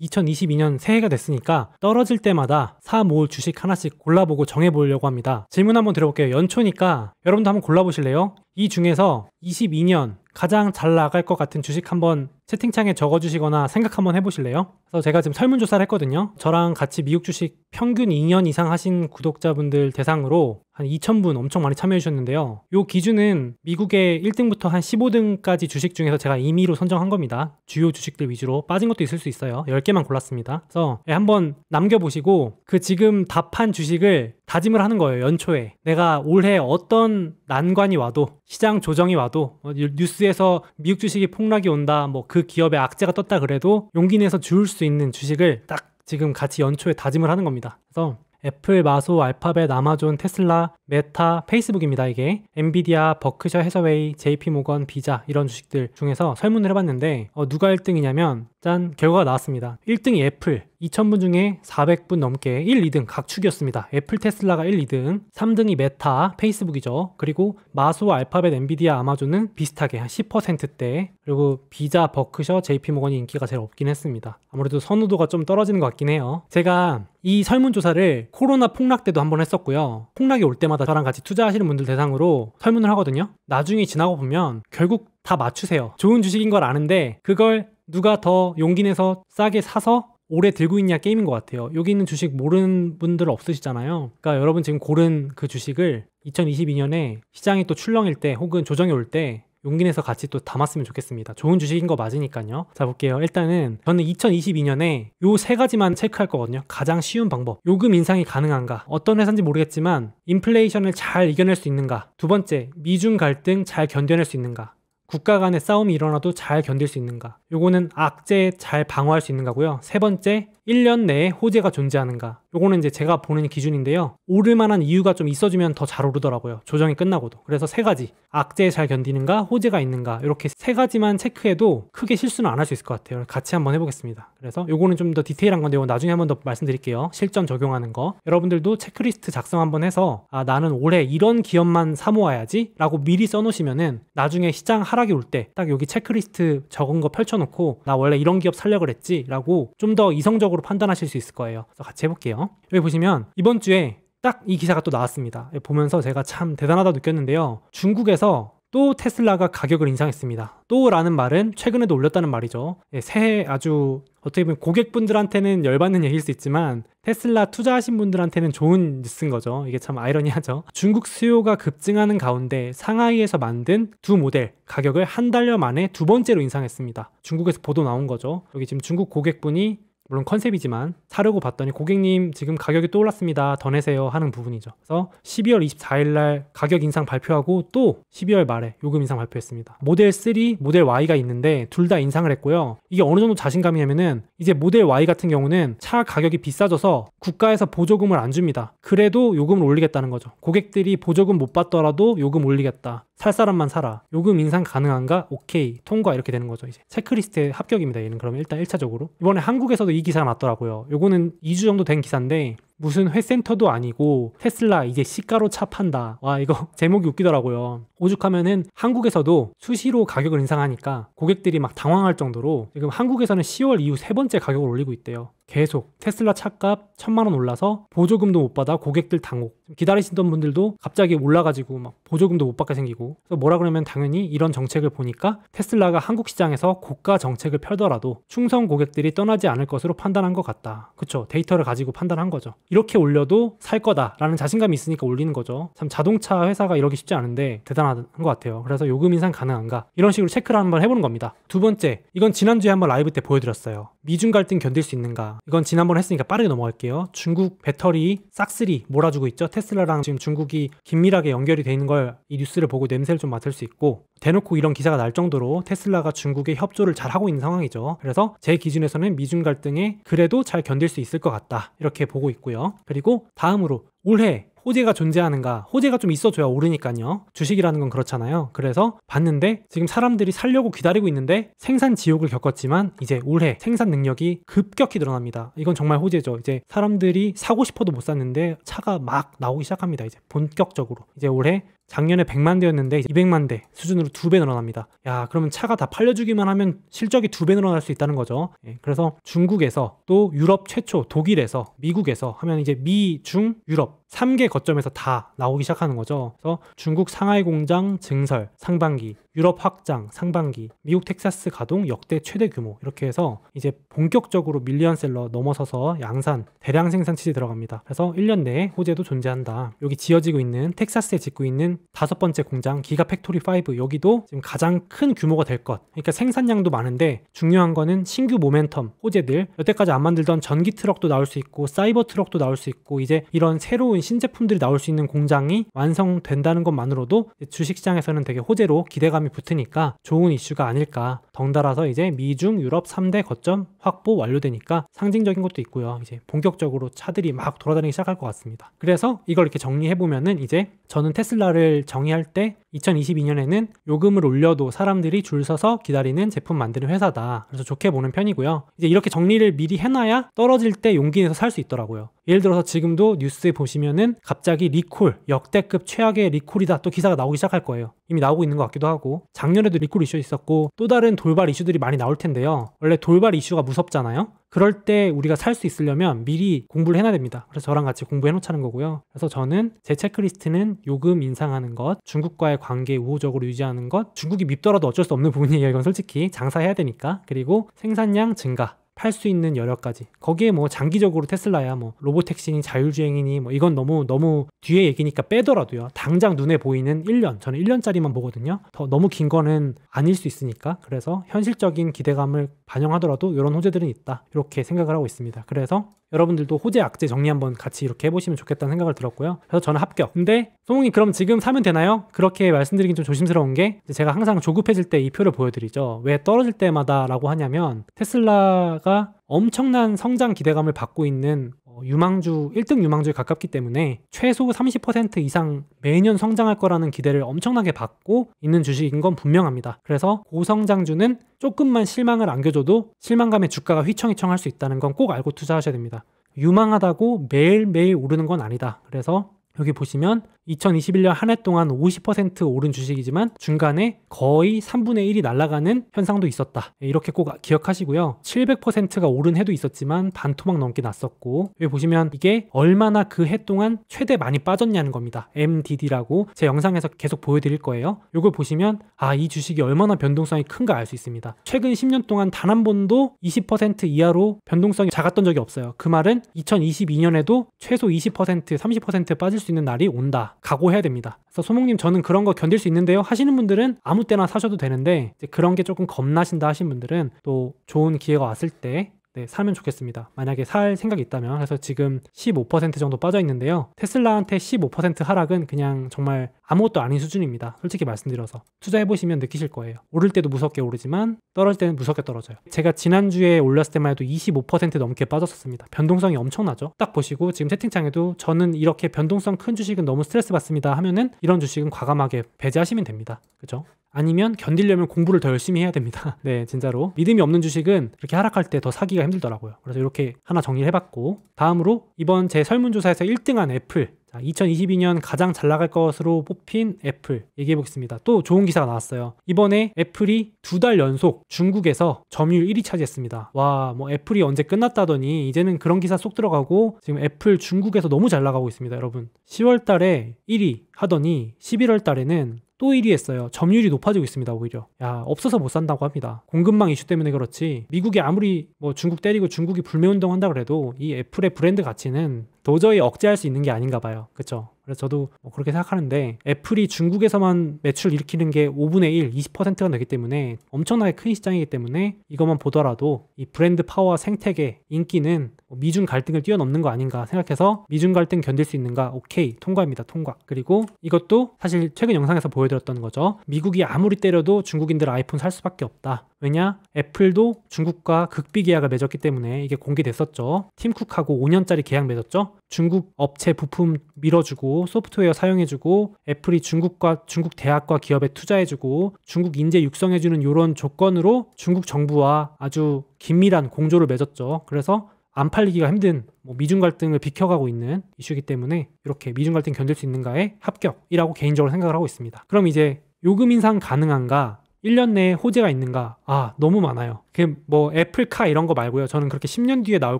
2022년 새해가 됐으니까 떨어질 때마다 사 모을 주식 하나씩 골라보고 정해보려고 합니다. 질문 한번 드려볼게요. 연초니까 여러분도 한번 골라보실래요? 이 중에서 22년 가장 잘 나갈 것 같은 주식 한번 채팅창에 적어주시거나 생각 한번 해보실래요? 그래서 제가 지금 설문조사를 했거든요. 저랑 같이 미국 주식 평균 2년 이상 하신 구독자분들 대상으로 한 2,000분 엄청 많이 참여해 주셨는데요. 이 기준은 미국의 1등부터 한 15등까지 주식 중에서 제가 임의로 선정한 겁니다. 주요 주식들 위주로 빠진 것도 있을 수 있어요. 10개만 골랐습니다. 그래서 한번 남겨보시고 그 지금 답한 주식을 다짐을 하는 거예요. 연초에 내가 올해 어떤 난관이 와도 시장 조정이 와도 뉴스에서 미국 주식이 폭락이 온다, 뭐 그 기업의 악재가 떴다 그래도 용기 내서 주울 수 있는 주식을 딱 지금 같이 연초에 다짐을 하는 겁니다. 그래서 애플, 마소, 알파벳, 아마존, 테슬라, 메타, 페이스북입니다. 이게 엔비디아, 버크셔 해서웨이, JP모건, 비자 이런 주식들 중에서 설문을 해봤는데 누가 1등이냐면 짠, 결과가 나왔습니다. 1등이 애플, 2,000분 중에 400분 넘게 1, 2등 각축이었습니다. 애플, 테슬라가 1, 2등, 3등이 메타, 페이스북이죠. 그리고 마소, 알파벳, 엔비디아, 아마존은 비슷하게 한 10%대, 그리고 비자, 버크셔, JP모건이 인기가 제일 없긴 했습니다. 아무래도 선호도가 좀 떨어지는 것 같긴 해요. 제가 이 설문조사를 코로나 폭락 때도 한번 했었고요. 폭락이 올 때마다 저랑 같이 투자하시는 분들 대상으로 설문을 하거든요. 나중에 지나고 보면 결국 다 맞추세요. 좋은 주식인 걸 아는데 그걸 누가 더 용기 내서 싸게 사서 오래 들고 있냐 게임인 것 같아요. 여기 있는 주식 모르는 분들 없으시잖아요. 그러니까 여러분 지금 고른 그 주식을 2022년에 시장이 또 출렁일 때 혹은 조정이 올 때 용기 내서 같이 또 담았으면 좋겠습니다. 좋은 주식인 거 맞으니까요. 자, 볼게요. 일단은 저는 2022년에 요 세 가지만 체크할 거거든요. 가장 쉬운 방법. 요금 인상이 가능한가? 어떤 회사인지 모르겠지만 인플레이션을 잘 이겨낼 수 있는가? 두 번째, 미중 갈등 잘 견뎌낼 수 있는가? 국가 간의 싸움이 일어나도 잘 견딜 수 있는가? 요거는 악재에 잘 방어할 수 있는가고요. 세 번째, 1년 내에 호재가 존재하는가? 요거는 이제 제가 보는 기준인데요. 오를 만한 이유가 좀 있어주면 더 잘 오르더라고요. 조정이 끝나고도. 그래서 세 가지. 악재에 잘 견디는가? 호재가 있는가? 이렇게 세 가지만 체크해도 크게 실수는 안 할 수 있을 것 같아요. 같이 한번 해보겠습니다. 그래서 요거는 좀 더 디테일한 건데요. 나중에 한번 더 말씀드릴게요. 실전 적용하는 거. 여러분들도 체크리스트 작성 한번 해서 나는 올해 이런 기업만 사모아야지 라고 미리 써놓으시면은 나중에 시장 하락이 올 때 딱 여기 체크리스트 적은 거 펼쳐놓고 나 원래 이런 기업 살려고 그랬지 라고 좀 더 이성적으로 판단하실 수 있을 거예요. 그래서 같이 해볼게요. 여기 보시면 이번 주에 딱 이 기사가 또 나왔습니다. 보면서 제가 참 대단하다 느꼈는데요. 중국에서 또 테슬라가 가격을 인상했습니다. 또 라는 말은 최근에도 올렸다는 말이죠. 새해 아주 어떻게 보면 고객분들한테는 열받는 얘기일 수 있지만 테슬라 투자하신 분들한테는 좋은 뉴스인 거죠. 이게 참 아이러니하죠. 중국 수요가 급증하는 가운데 상하이에서 만든 두 모델 가격을 한 달여 만에 두 번째로 인상했습니다. 중국에서 보도 나온 거죠. 여기 지금 중국 고객분이 물론 컨셉이지만 사려고 봤더니 고객님 지금 가격이 또 올랐습니다. 더 내세요 하는 부분이죠. 그래서 12월 24일 날 가격 인상 발표하고 또 12월 말에 요금 인상 발표했습니다. 모델 3, 모델 Y가 있는데 둘 다 인상을 했고요. 이게 어느 정도 자신감이냐면은 이제 모델 Y 같은 경우는 차 가격이 비싸져서 국가에서 보조금을 안 줍니다. 그래도 요금을 올리겠다는 거죠. 고객들이 보조금 못 받더라도 요금 올리겠다. 살 사람만 사라. 요금 인상 가능한가? 오케이. 통과 이렇게 되는 거죠. 이제 체크리스트에 합격입니다. 얘는 그러면 일단 1차적으로. 이번에 한국에서도 이 기사가 났더라고요. 요거는 2주 정도 된 기사인데 무슨 회센터도 아니고 테슬라 이제 시가로 차 판다. 와, 이거 제목이 웃기더라고요. 오죽하면은 한국에서도 수시로 가격을 인상하니까 고객들이 막 당황할 정도로 지금 한국에서는 10월 이후 세 번째 가격을 올리고 있대요. 계속 테슬라 차값 1,000만 원 올라서 보조금도 못 받아 고객들 당혹. 기다리시던 분들도 갑자기 올라가지고 막 보조금도 못 받게 생기고. 그래서 뭐라 그러면 당연히 이런 정책을 보니까 테슬라가 한국 시장에서 고가 정책을 펴더라도 충성 고객들이 떠나지 않을 것으로 판단한 것 같다. 그쵸? 데이터를 가지고 판단한 거죠. 이렇게 올려도 살 거다라는 자신감이 있으니까 올리는 거죠. 참 자동차 회사가 이러기 쉽지 않은데 대단한 것 같아요. 그래서 요금 인상 가능한가? 이런 식으로 체크를 한번 해보는 겁니다. 두 번째, 이건 지난주에 한번 라이브 때 보여드렸어요. 미중 갈등 견딜 수 있는가? 이건 지난번 했으니까 빠르게 넘어갈게요. 중국 배터리 싹쓸이 몰아주고 있죠. 테슬라랑 지금 중국이 긴밀하게 연결이 돼 있는 걸 이 뉴스를 보고 냄새를 좀 맡을 수 있고 대놓고 이런 기사가 날 정도로 테슬라가 중국에 협조를 잘 하고 있는 상황이죠. 그래서 제 기준에서는 미중 갈등에 그래도 잘 견딜 수 있을 것 같다. 이렇게 보고 있고요. 그리고 다음으로 올해 호재가 존재하는가? 호재가 좀 있어줘야 오르니까요. 주식이라는 건 그렇잖아요. 그래서 봤는데 지금 사람들이 살려고 기다리고 있는데 생산 지옥을 겪었지만 이제 올해 생산 능력이 급격히 늘어납니다. 이건 정말 호재죠. 이제 사람들이 사고 싶어도 못 샀는데 차가 막 나오기 시작합니다. 이제 본격적으로. 이제 올해 작년에 100만 대였는데 200만 대 수준으로 2배 늘어납니다. 야, 그러면 차가 다 팔려주기만 하면 실적이 2배 늘어날 수 있다는 거죠. 예, 그래서 중국에서 또 유럽 최초, 독일에서, 미국에서 하면 이제 미, 중, 유럽 3개 거점에서 다 나오기 시작하는 거죠. 그래서 중국 상하이 공장 증설 상반기, 유럽 확장 상반기, 미국 텍사스 가동 역대 최대 규모, 이렇게 해서 이제 본격적으로 밀리언셀러 넘어서서 양산, 대량 생산 치즈에 들어갑니다. 그래서 1년 내에 호재도 존재한다. 여기 지어지고 있는 텍사스에 짓고 있는 5번째 공장 기가팩토리 5, 여기도 지금 가장 큰 규모가 될 것. 그러니까 생산량도 많은데 중요한 거는 신규 모멘텀, 호재들, 여태까지 안 만들던 전기 트럭도 나올 수 있고 사이버 트럭도 나올 수 있고 이제 이런 새로운 신제품들이 나올 수 있는 공장이 완성된다는 것만으로도 주식시장에서는 되게 호재로 기대감이 붙으니까 좋은 이슈가 아닐까. 덩달아서 이제 미중 유럽 3대 거점 확보 완료되니까 상징적인 것도 있고요. 이제 본격적으로 차들이 막 돌아다니기 시작할 것 같습니다. 그래서 이걸 이렇게 정리해보면은 이제 저는 테슬라를 정의할 때 2022년에는 요금을 올려도 사람들이 줄 서서 기다리는 제품 만드는 회사다. 그래서 좋게 보는 편이고요. 이제 이렇게 정리를 미리 해놔야 떨어질 때 용기 내서 살 수 있더라고요. 예를 들어서 지금도 뉴스에 보시면은 갑자기 리콜, 역대급 최악의 리콜이다, 또 기사가 나오기 시작할 거예요. 이미 나오고 있는 것 같기도 하고, 작년에도 리콜 이슈 있었고 또 다른 돌발 이슈들이 많이 나올 텐데요. 원래 돌발 이슈가 무섭잖아요. 그럴 때 우리가 살 수 있으려면 미리 공부를 해놔야 됩니다. 그래서 저랑 같이 공부해 놓자는 거고요. 그래서 저는 제 체크리스트는 요금 인상하는 것, 중국과의 관계 우호적으로 유지하는 것, 중국이 밉더라도 어쩔 수 없는 부분이에요. 이건 솔직히 장사해야 되니까. 그리고 생산량 증가, 팔 수 있는 여력까지. 거기에 뭐 장기적으로 테슬라야 뭐 로보택시니 자율주행이니 뭐 이건 너무 뒤에 얘기니까 빼더라도요. 당장 눈에 보이는 1년, 저는 1년짜리만 보거든요. 더 너무 긴 거는 아닐 수 있으니까. 그래서 현실적인 기대감을 반영하더라도 이런 호재들은 있다, 이렇게 생각을 하고 있습니다. 그래서 여러분들도 호재 악재 정리 한번 같이 이렇게 해보시면 좋겠다는 생각을 들었고요. 그래서 저는 합격. 근데 소몽님 그럼 지금 사면 되나요? 그렇게 말씀드리긴 좀 조심스러운 게, 제가 항상 조급해질 때 이 표를 보여드리죠. 왜 떨어질 때마다 라고 하냐면, 테슬라가 엄청난 성장 기대감을 받고 있는 유망주, 1등 유망주에 가깝기 때문에 최소 30% 이상 매년 성장할 거라는 기대를 엄청나게 받고 있는 주식인 건 분명합니다. 그래서 고성장주는 조금만 실망을 안겨줘도 실망감에 주가가 휘청휘청 할 수 있다는 건 꼭 알고 투자하셔야 됩니다. 유망하다고 매일매일 오르는 건 아니다. 그래서 여기 보시면 2021년 한 해 동안 50% 오른 주식이지만 중간에 거의 3분의 1이 날아가는 현상도 있었다. 이렇게 꼭 기억하시고요. 700%가 오른 해도 있었지만 반토막 넘게 났었고, 여기 보시면 이게 얼마나 그 해 동안 최대 많이 빠졌냐는 겁니다. MDD라고 제 영상에서 계속 보여드릴 거예요. 이걸 보시면 이 주식이 얼마나 변동성이 큰가 알 수 있습니다. 최근 10년 동안 단 한 번도 20% 이하로 변동성이 작았던 적이 없어요. 그 말은 2022년에도 최소 20%, 30% 빠질 수 있는 날이 온다. 각오해야 됩니다. 그래서 소몽님 저는 그런 거 견딜 수 있는데요 하시는 분들은 아무 때나 사셔도 되는데, 이제 그런 게 조금 겁나신다 하신 분들은 또 좋은 기회가 왔을 때 사면 좋겠습니다. 만약에 살 생각이 있다면. 그래서 지금 15% 정도 빠져 있는데요. 테슬라한테 15% 하락은 그냥 정말 아무것도 아닌 수준입니다. 솔직히 말씀드려서 투자해보시면 느끼실 거예요. 오를 때도 무섭게 오르지만 떨어질 때는 무섭게 떨어져요. 제가 지난주에 올렸을 때만 해도 25% 넘게 빠졌었습니다. 변동성이 엄청나죠. 딱 보시고 지금 채팅창에도 저는 이렇게 변동성 큰 주식은 너무 스트레스 받습니다 하면은 이런 주식은 과감하게 배제하시면 됩니다. 그죠? 아니면 견디려면 공부를 더 열심히 해야 됩니다. 네, 진짜로 믿음이 없는 주식은 이렇게 하락할 때 더 사기가 힘들더라고요. 그래서 이렇게 하나 정리를 해봤고, 다음으로 이번 제 설문조사에서 1등한 애플, 2022년 가장 잘 나갈 것으로 뽑힌 애플 얘기해 보겠습니다. 또 좋은 기사가 나왔어요. 이번에 애플이 2달 연속 중국에서 점유율 1위 차지했습니다. 와, 뭐 애플이 언제 끝났다더니 이제는 그런 기사 쏙 들어가고 지금 애플 중국에서 너무 잘 나가고 있습니다. 여러분, 10월 달에 1위 하더니 11월 달에는 또 1위 했어요. 점유율이 높아지고 있습니다. 오히려 없어서 못 산다고 합니다. 공급망 이슈 때문에 그렇지, 미국이 아무리 뭐 중국 때리고 중국이 불매운동 한다 그래도 이 애플의 브랜드 가치는 도저히 억제할 수 있는 게 아닌가 봐요. 그쵸? 그래서 저도 그렇게 생각하는데, 애플이 중국에서만 매출 일으키는 게 5분의 1, 20%가 되기 때문에 엄청나게 큰 시장이기 때문에 이것만 보더라도 이 브랜드 파워와 생태계, 인기는 미중 갈등을 뛰어넘는 거 아닌가 생각해서 미중 갈등 견딜 수 있는가? 오케이, 통과입니다. 통과. 그리고 이것도 사실 최근 영상에서 보여드렸던 거죠. 미국이 아무리 때려도 중국인들 아이폰 살 수밖에 없다. 왜냐? 애플도 중국과 극비 계약을 맺었기 때문에 이게 공개됐었죠. 팀쿡하고 5년짜리 계약 맺었죠. 중국 업체 부품 밀어주고 소프트웨어 사용해주고, 애플이 중국과 중국 대학과 기업에 투자해주고 중국 인재 육성해주는 이런 조건으로 중국 정부와 아주 긴밀한 공조를 맺었죠. 그래서 안 팔리기가 힘든 뭐 미중 갈등을 비켜가고 있는 이슈이기 때문에 이렇게 미중 갈등 견딜 수 있는가에 합격이라고 개인적으로 생각을 하고 있습니다. 그럼 이제 요금 인상 가능한가? 1년 내에 호재가 있는가? 너무 많아요. 그 뭐 애플카 이런 거 말고요. 저는 그렇게 10년 뒤에 나올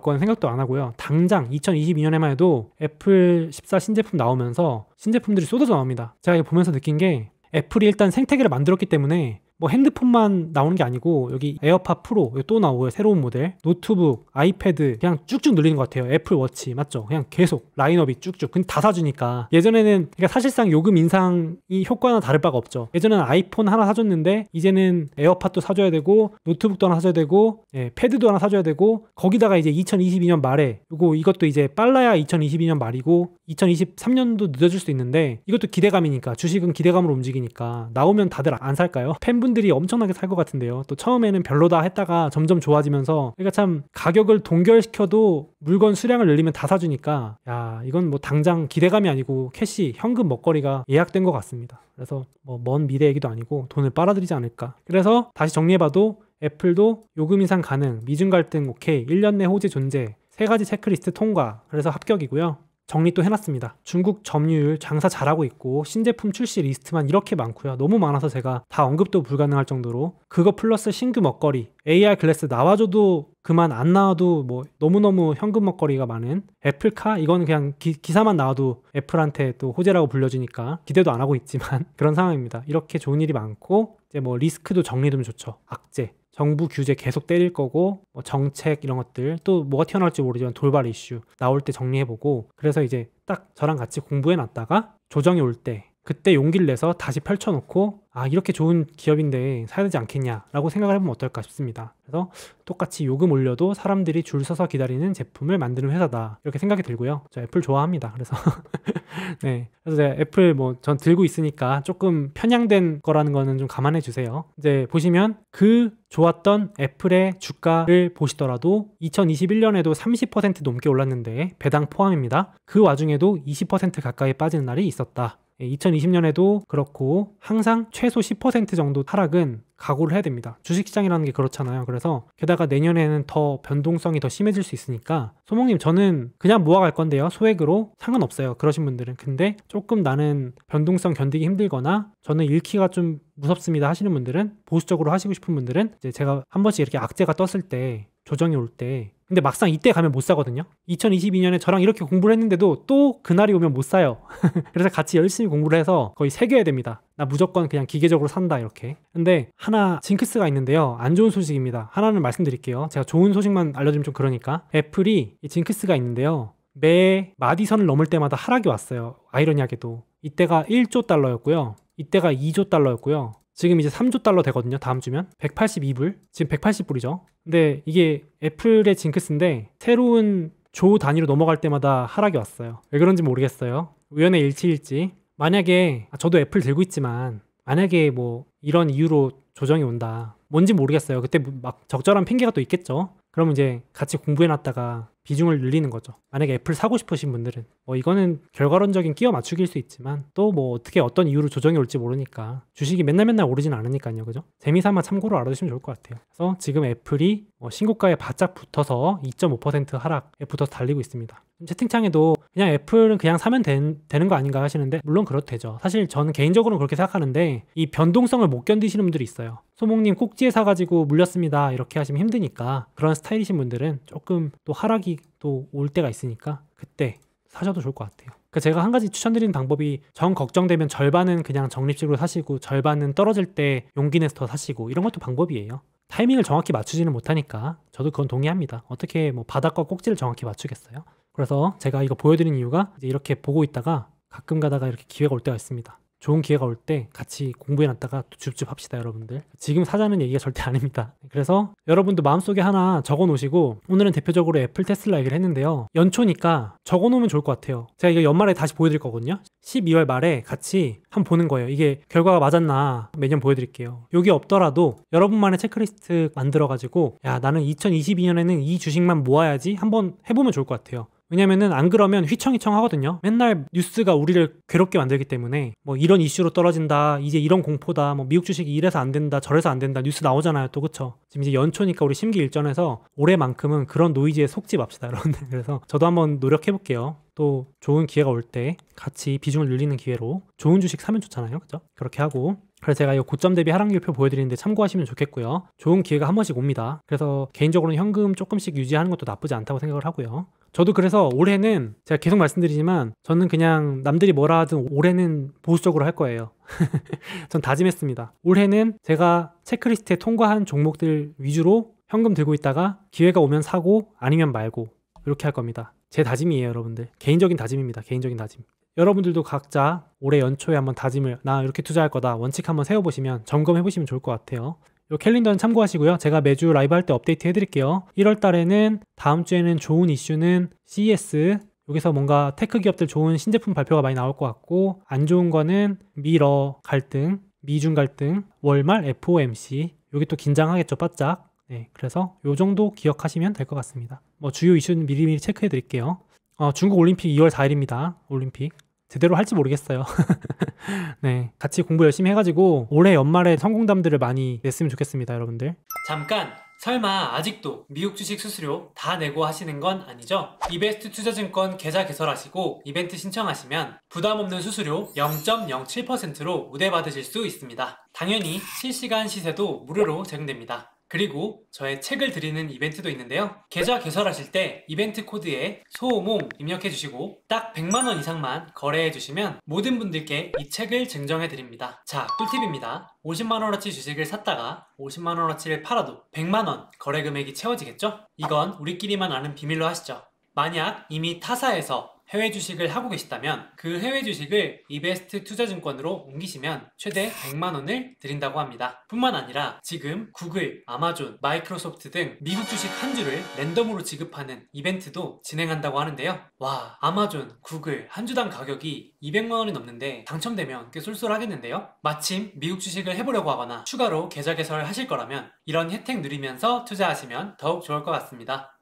거는 생각도 안 하고요. 당장 2022년에만 해도 애플 14 신제품 나오면서 신제품들이 쏟아져 나옵니다. 제가 이거 보면서 느낀 게 애플이 일단 생태계를 만들었기 때문에 뭐 핸드폰만 나오는 게 아니고 여기 에어팟 프로 또 나오고요. 새로운 모델, 노트북, 아이패드 그냥 쭉쭉 늘리는 것 같아요. 애플 워치 맞죠? 그냥 계속 라인업이 쭉쭉 근데 다 사주니까 예전에는 그러니까 사실상 요금 인상이 효과나 다를 바가 없죠. 예전에는 아이폰 하나 사줬는데 이제는 에어팟도 사줘야 되고 노트북도 하나 사줘야 되고 패드도 하나 사줘야 되고 거기다가 이제 2022년 말에 이것도 이제 빨라야 2022년 말이고 2023년도 늦어질 수도 있는데 이것도 기대감이니까 주식은 기대감으로 움직이니까 나오면 다들 안 살까요? 팬분들이 엄청나게 살 것 같은데요. 또 처음에는 별로다 했다가 점점 좋아지면서 그러니까 참 가격을 동결시켜도 물건 수량을 늘리면 다 사주니까 야 이건 뭐 당장 기대감이 아니고 캐시 현금 먹거리가 예약된 것 같습니다. 그래서 뭐 먼 미래 얘기도 아니고 돈을 빨아들이지 않을까. 그래서 다시 정리해봐도 애플도 요금 인상 가능, 미중 갈등 오케이, 1년 내 호재 존재, 3가지 체크리스트 통과. 그래서 합격이고요. 정리 또 해놨습니다. 중국 점유율 장사 잘하고 있고 신제품 출시 리스트만 이렇게 많고요. 너무 많아서 제가 다 언급도 불가능할 정도로 그거 플러스 신규 먹거리 AR 글래스 나와줘도 그만 안 나와도 뭐 너무너무 현금 먹거리가 많은 애플카 이거는 그냥 기사만 나와도 애플한테 또 호재라고 불려주니까 기대도 안 하고 있지만 그런 상황입니다. 이렇게 좋은 일이 많고 이제 뭐 리스크도 정리되면 좋죠. 악재 정부 규제 계속 때릴 거고 뭐 정책 이런 것들 또 뭐가 튀어나올지 모르지만 돌발 이슈 나올 때 정리해보고 그래서 이제 딱 저랑 같이 공부해놨다가 조정이 올 때 그때 용기를 내서 다시 펼쳐놓고 이렇게 좋은 기업인데 사야 되지 않겠냐라고 생각을 해보면 어떨까 싶습니다. 그래서 똑같이 요금 올려도 사람들이 줄 서서 기다리는 제품을 만드는 회사다 이렇게 생각이 들고요. 저 애플 좋아합니다. 그래서 네, 그래서 제가 애플 뭐 전 들고 있으니까 조금 편향된 거라는 거는 좀 감안해 주세요. 이제 보시면 그 좋았던 애플의 주가를 보시더라도 2021년에도 30% 넘게 올랐는데 배당 포함입니다. 그 와중에도 20% 가까이 빠지는 날이 있었다. 2020년에도 그렇고 항상 최소 10% 정도 하락은 각오를 해야 됩니다. 주식시장이라는 게 그렇잖아요. 그래서 게다가 내년에는 더 변동성이 더 심해질 수 있으니까 소목님 저는 그냥 모아갈 건데요. 소액으로 상관없어요. 그러신 분들은. 근데 조금 나는 변동성 견디기 힘들거나 저는 잃기가 좀 무섭습니다 하시는 분들은 보수적으로 하시고 싶은 분들은 이제 제가 한 번씩 이렇게 악재가 떴을 때 조정이 올 때 근데 막상 이때 가면 못 사거든요. 2022년에 저랑 이렇게 공부를 했는데도 또 그날이 오면 못 사요. 그래서 같이 열심히 공부를 해서 거의 새겨야 됩니다. 나 무조건 그냥 기계적으로 산다 이렇게. 근데 하나 징크스가 있는데요. 안 좋은 소식입니다. 하나는 말씀드릴게요. 제가 좋은 소식만 알려드리면 좀 그러니까 애플이 이 징크스가 있는데요. 매 마디선을 넘을 때마다 하락이 왔어요. 아이러니하게도 이때가 1조 달러였고요. 이때가 2조 달러였고요. 지금 이제 3조 달러 되거든요. 다음 주면 182불 지금 180불이죠. 근데 이게 애플의 징크스인데 새로운 조 단위로 넘어갈 때마다 하락이 왔어요. 왜 그런지 모르겠어요. 우연의 일치일지. 만약에 저도 애플 들고 있지만 만약에 뭐 이런 이유로 조정이 온다 뭔지 모르겠어요. 그때 막 적절한 핑계가 또 있겠죠. 그럼 이제 같이 공부해놨다가 비중을 늘리는 거죠. 만약에 애플 사고 싶으신 분들은 뭐 이거는 결과론적인 끼워 맞추기일 수 있지만 또 뭐 어떻게 어떤 이유로 조정이 올지 모르니까 주식이 맨날 오르진 않으니까요. 그죠? 재미삼아 참고로 알아두시면 좋을 것 같아요. 그래서 지금 애플이 신고가에 바짝 붙어서 2.5% 하락에 붙어서 달리고 있습니다. 채팅창에도 그냥 애플은 그냥 사면 되는 거 아닌가 하시는데 물론 그렇도 되죠. 사실 저는 개인적으로는 그렇게 생각하는데 이 변동성을 못 견디시는 분들이 있어요. 소목님 꼭지에 사가지고 물렸습니다 이렇게 하시면 힘드니까 그런 스타일이신 분들은 조금 또 하락이 또 올 때가 있으니까 그때 사셔도 좋을 것 같아요. 그러니까 제가 한 가지 추천드리는 방법이 정 걱정되면 절반은 그냥 적립식으로 사시고 절반은 떨어질 때 용기 내서 더 사시고 이런 것도 방법이에요. 타이밍을 정확히 맞추지는 못하니까 저도 그건 동의합니다. 어떻게 뭐 바닥과 꼭지를 정확히 맞추겠어요? 그래서 제가 이거 보여드리는 이유가 이제 이렇게 보고 있다가 가끔 가다가 이렇게 기회가 올 때가 있습니다. 좋은 기회가 올 때 같이 공부해놨다가 또 줍줍 합시다 여러분들. 지금 사자는 얘기가 절대 아닙니다. 그래서 여러분도 마음속에 하나 적어놓으시고 오늘은 대표적으로 애플 테슬라 얘기를 했는데요. 연초니까 적어놓으면 좋을 것 같아요. 제가 이거 연말에 다시 보여드릴 거거든요. 12월 말에 같이 한번 보는 거예요. 이게 결과가 맞았나 매년 보여드릴게요. 여기 없더라도 여러분만의 체크리스트 만들어가지고 야 나는 2022년에는 이 주식만 모아야지 한번 해보면 좋을 것 같아요. 왜냐면은 안 그러면 휘청휘청 하거든요. 맨날 뉴스가 우리를 괴롭게 만들기 때문에 뭐 이런 이슈로 떨어진다, 이제 이런 공포다, 뭐 미국 주식이 이래서 안 된다, 저래서 안 된다, 뉴스 나오잖아요 또. 그쵸? 지금 이제 연초니까 우리 심기일전해서 올해만큼은 그런 노이즈에 속지 맙시다 여러분들. 그래서 저도 한번 노력해 볼게요. 또 좋은 기회가 올 때 같이 비중을 늘리는 기회로 좋은 주식 사면 좋잖아요. 그죠? 그렇게 하고, 그래서 제가 이 고점 대비 하락률표 보여드리는데 참고하시면 좋겠고요. 좋은 기회가 한 번씩 옵니다. 그래서 개인적으로는 현금 조금씩 유지하는 것도 나쁘지 않다고 생각을 하고요. 저도 그래서 올해는 제가 계속 말씀드리지만 저는 그냥 남들이 뭐라 하든 올해는 보수적으로 할 거예요. 전 다짐했습니다. 올해는 제가 체크리스트에 통과한 종목들 위주로 현금 들고 있다가 기회가 오면 사고 아니면 말고 이렇게 할 겁니다. 제 다짐이에요 여러분들. 개인적인 다짐입니다. 개인적인 다짐. 여러분들도 각자 올해 연초에 한번 다짐을, 나 이렇게 투자할 거다, 원칙 한번 세워보시면 점검해 보시면 좋을 것 같아요. 요 캘린더는 참고하시고요. 제가 매주 라이브 할 때 업데이트 해드릴게요. 1월 달에는, 다음 주에는 좋은 이슈는 CES, 여기서 뭔가 테크 기업들 좋은 신제품 발표가 많이 나올 것 같고, 안 좋은 거는 미러 갈등, 미중 갈등, 월말 FOMC, 여기 또 긴장하겠죠 바짝. 네, 그래서 요 정도 기억하시면 될 것 같습니다. 뭐 주요 이슈는 미리미리 체크해 드릴게요. 중국 올림픽 2월 4일입니다. 올림픽. 제대로 할지 모르겠어요. 네, 같이 공부 열심히 해가지고 올해 연말에 성공담들을 많이 냈으면 좋겠습니다 여러분들. 잠깐! 설마 아직도 미국 주식 수수료 다 내고 하시는 건 아니죠? 이베스트 투자증권 계좌 개설하시고 이벤트 신청하시면 부담없는 수수료 0.07%로 우대받으실 수 있습니다. 당연히 실시간 시세도 무료로 제공됩니다. 그리고 저의 책을 드리는 이벤트도 있는데요. 계좌 개설하실 때 이벤트 코드에 소모임 입력해 주시고 딱 100만원 이상만 거래해 주시면 모든 분들께 이 책을 증정해 드립니다. 자, 꿀팁입니다. 50만원어치 주식을 샀다가 50만원어치를 팔아도 100만원 거래 금액이 채워지겠죠? 이건 우리끼리만 아는 비밀로 하시죠. 만약 이미 타사에서 해외 주식을 하고 계시다면 그 해외 주식을 이베스트 투자증권으로 옮기시면 최대 100만원을 드린다고 합니다. 뿐만 아니라 지금 구글, 아마존, 마이크로소프트 등 미국 주식 한 주를 랜덤으로 지급하는 이벤트도 진행한다고 하는데요. 와, 아마존, 구글 한 주당 가격이 200만원이 넘는데 당첨되면 꽤 쏠쏠하겠는데요. 마침 미국 주식을 해보려고 하거나 추가로 계좌 개설을 하실 거라면 이런 혜택 누리면서 투자하시면 더욱 좋을 것 같습니다.